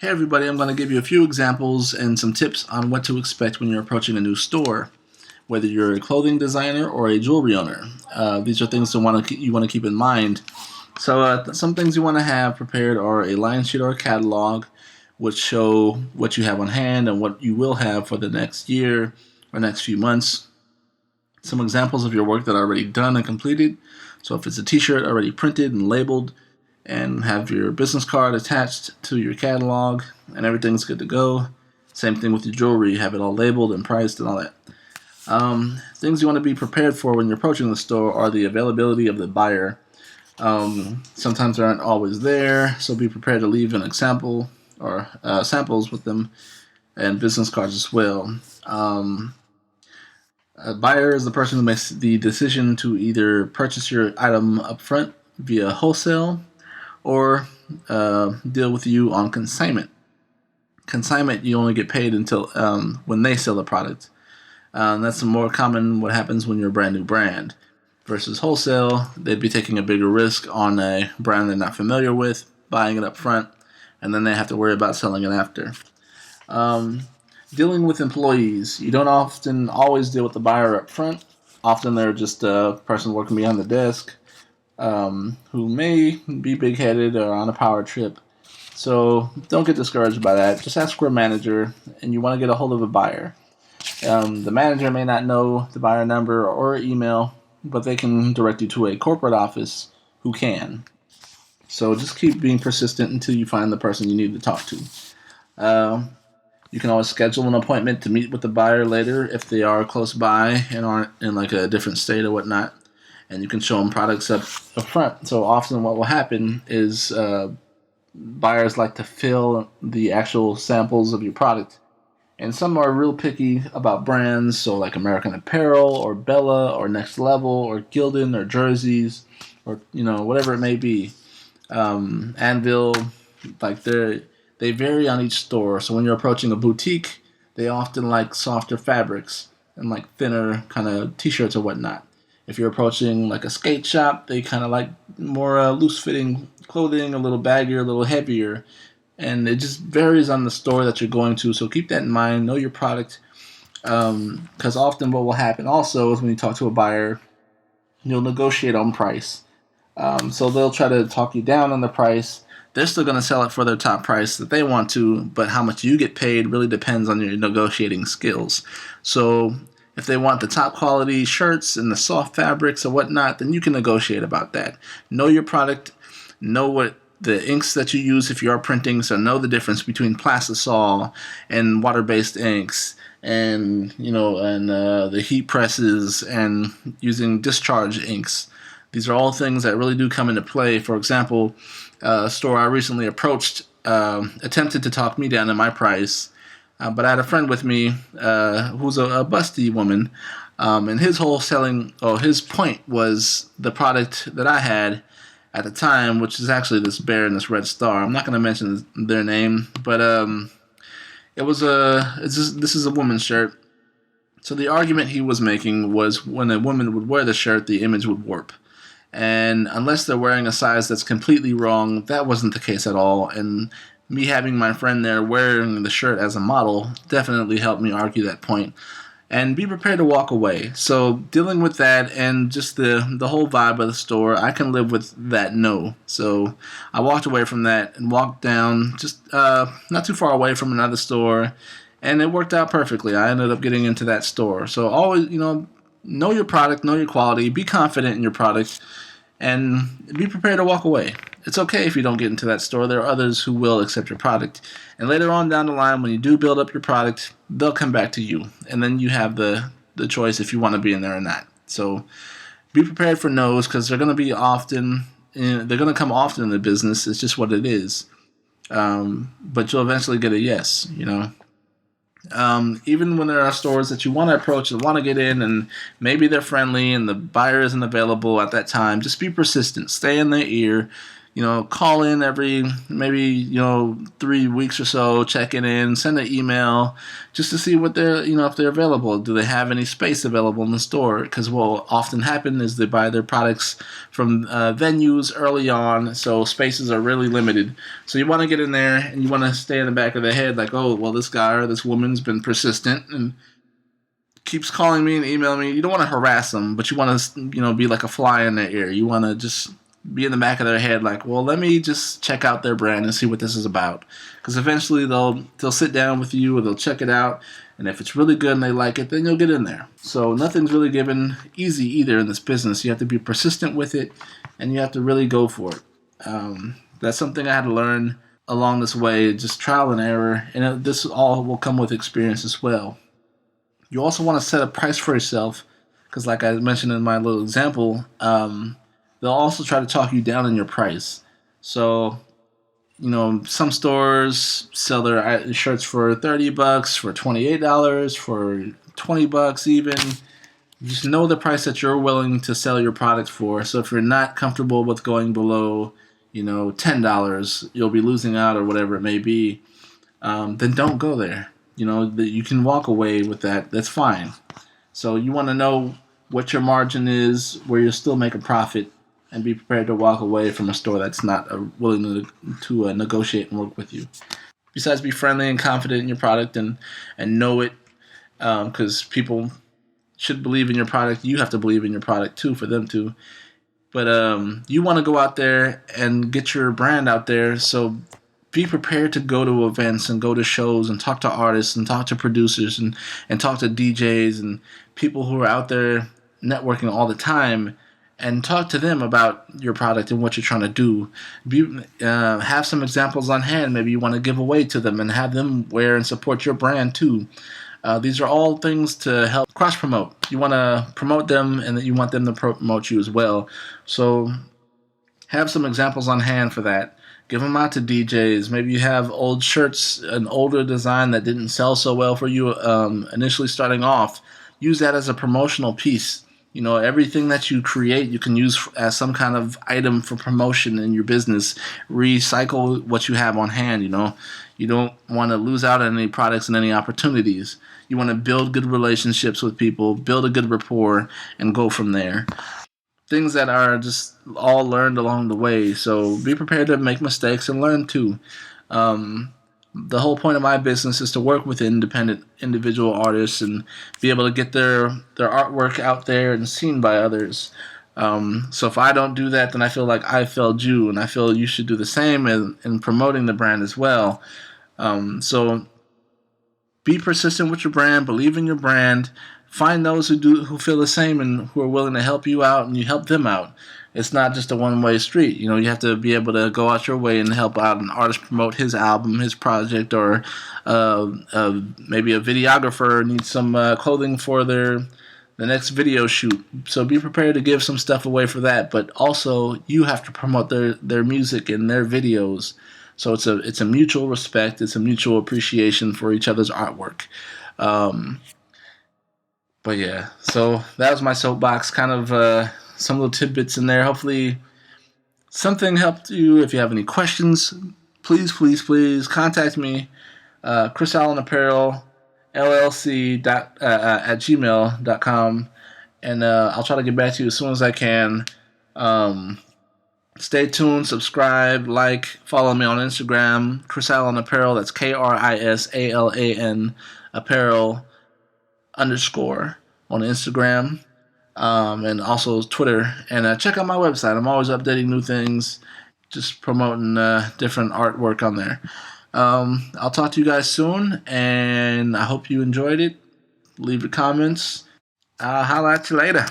Hey everybody, I'm going to give you a few examples and some tips on what to expect when you're approaching a new store, whether you're a clothing designer or a jewelry owner. These are things you want to keep in mind. So some things you want to have prepared are a line sheet or a catalog, which show what you have on hand and what you will have for the next year or next few months. Some examples of your work that are already done and completed. So if it's a t-shirt already printed and labeled, and have your business card attached to your catalog, and everything's good to go. Same thing with your jewelry, you have it all labeled and priced and all that. Things you want to be prepared for when you're approaching the store are the availability of the buyer. Sometimes they aren't always there, so be prepared to leave an example or samples with them, and business cards as well. A buyer is the person who makes the decision to either purchase your item upfront via wholesale or deal with you on consignment. Consignment, you only get paid until when they sell the product. That's more common what happens when you're a brand new brand. Versus wholesale, they'd be taking a bigger risk on a brand they're not familiar with, buying it up front, and then they have to worry about selling it after. Dealing with employees, you don't often always deal with the buyer up front. Often they're just a person working behind the desk, who may be big-headed or on a power trip. So don't get discouraged by that. Just ask for a manager, and you want to get a hold of a buyer. The manager may not know the buyer number or email, but they can direct you to a corporate office who can. So just keep being persistent until you find the person you need to talk to. You can always schedule an appointment to meet with the buyer later if they are close by and aren't in like a different state or whatnot. And you can show them products up front. So often what will happen is buyers like to fill the actual samples of your product. And some are real picky about brands, so like American Apparel or Bella or Next Level or Gildan or Jerseys or whatever it may be. Anvil, like they vary on each store. So when you're approaching a boutique, they often like softer fabrics and like thinner kind of t-shirts or whatnot. If you're approaching like a skate shop, they kind of like more loose-fitting clothing, a little baggier, a little heavier. And it just varies on the store that you're going to. So keep that in mind. Know your product. Because often what will happen also is when you talk to a buyer, you'll negotiate on price. So they'll try to talk you down on the price. They're still going to sell it for their top price that they want to, but how much you get paid really depends on your negotiating skills. So if they want the top quality shirts and the soft fabrics or whatnot, then you can negotiate about that. Know your product. Know what the inks that you use if you are printing, so know the difference between plastisol and water-based inks, and the heat presses and using discharge inks. These are all things that really do come into play. For example, a store I recently approached attempted to talk me down in my price, but I had a friend with me who's a busty woman, and his his point was the product that I had at the time, which is actually this bear and this red star. I'm not going to mention their name, but this is a woman's shirt. So the argument he was making was when a woman would wear the shirt, the image would warp. And unless they're wearing a size that's completely wrong, that wasn't the case at all. And me having my friend there wearing the shirt as a model definitely helped me argue that point. And be prepared to walk away. So dealing with that and just the whole vibe of the store, I can live with that no. So I walked away from that and walked down just not too far away from another store, and it worked out perfectly. I ended up getting into that store. So always, know your product, know your quality, be confident in your product, and be prepared to walk away. It's okay if you don't get into that store. There are others who will accept your product. And later on down the line, when you do build up your product, they'll come back to you. And then you have the choice if you want to be in there or not. So be prepared for no's, because they're going to be they're going to come often in the business. It's just what it is. But you'll eventually get a yes, Even when there are stores that you want to approach and want to get in, and maybe they're friendly and the buyer isn't available at that time, just be persistent. Stay in their ear. call in every maybe 3 weeks or so, checking in, send an email just to see what they're if they're available. Do they have any space available in the store? Because what will often happen is they buy their products from venues early on, so spaces are really limited. So you want to get in there and you want to stay in the back of their head like, oh, well, this guy or this woman's been persistent and keeps calling me and emailing me. You don't want to harass them, but you want to be like a fly in their ear. You want to just be in the back of their head like, well, let me just check out their brand and see what this is about. Because eventually they'll sit down with you or they'll check it out, and if it's really good and they like it, then you'll get in there. So nothing's really given easy either in this business. You have to be persistent with it, and you have to really go for it. That's something I had to learn along this way, just trial and error, and this all will come with experience as well. You also want to set a price for yourself, because like I mentioned in my little example, they'll also try to talk you down in your price. So, some stores sell their shirts for $30, for $28, for $20 even. Just know the price that you're willing to sell your product for. So if you're not comfortable with going below, $10, you'll be losing out or whatever it may be. Then don't go there. That you can walk away with that. That's fine. So you want to know what your margin is, where you'll still make a profit, and be prepared to walk away from a store that's not willing to negotiate and work with you. Besides, be friendly and confident in your product and know it, because people should believe in your product. You have to believe in your product too for them to. But you want to go out there and get your brand out there, so be prepared to go to events and go to shows and talk to artists and talk to producers and talk to DJs and people who are out there networking all the time, and talk to them about your product and what you're trying to do. Have some examples on hand. Maybe you want to give away to them and have them wear and support your brand too. These are all things to help cross-promote. You want to promote them, and you want them to promote you as well. So have some examples on hand for that. Give them out to DJs. Maybe you have old shirts, an older design that didn't sell so well for you initially starting off. Use that as a promotional piece. Everything that you create, you can use as some kind of item for promotion in your business. Recycle what you have on hand. You don't want to lose out on any products and any opportunities. You want to build good relationships with people, build a good rapport, and go from there. Things that are just all learned along the way. So be prepared to make mistakes and learn too. The whole point of my business is to work with independent individual artists and be able to get their artwork out there and seen by others. So if I don't do that, then I feel like I failed you, and I feel you should do the same in promoting the brand as well. So be persistent with your brand, believe in your brand, find those who feel the same and who are willing to help you out, and you help them out. It's not just a one-way street. You have to be able to go out your way and help out an artist promote his album, his project, or maybe a videographer needs some clothing for the next video shoot. So be prepared to give some stuff away for that, but also you have to promote their music and their videos. So it's a mutual respect, it's a mutual appreciation for each other's artwork. But yeah, so that was my soapbox, kind of some little tidbits in there. Hopefully something helped you. If you have any questions, please contact me, Kris Allen Apparel, LLC at gmail.com, and I'll try to get back to you as soon as I can. Stay tuned, subscribe, like, follow me on Instagram, Kris Allen Apparel. That's KRISALAN Apparel _, on Instagram. And also Twitter, and check out my website. I'm always updating new things, just promoting different artwork on there. I'll talk to you guys soon, and I hope you enjoyed it. Leave your comments. I'll holler at you later.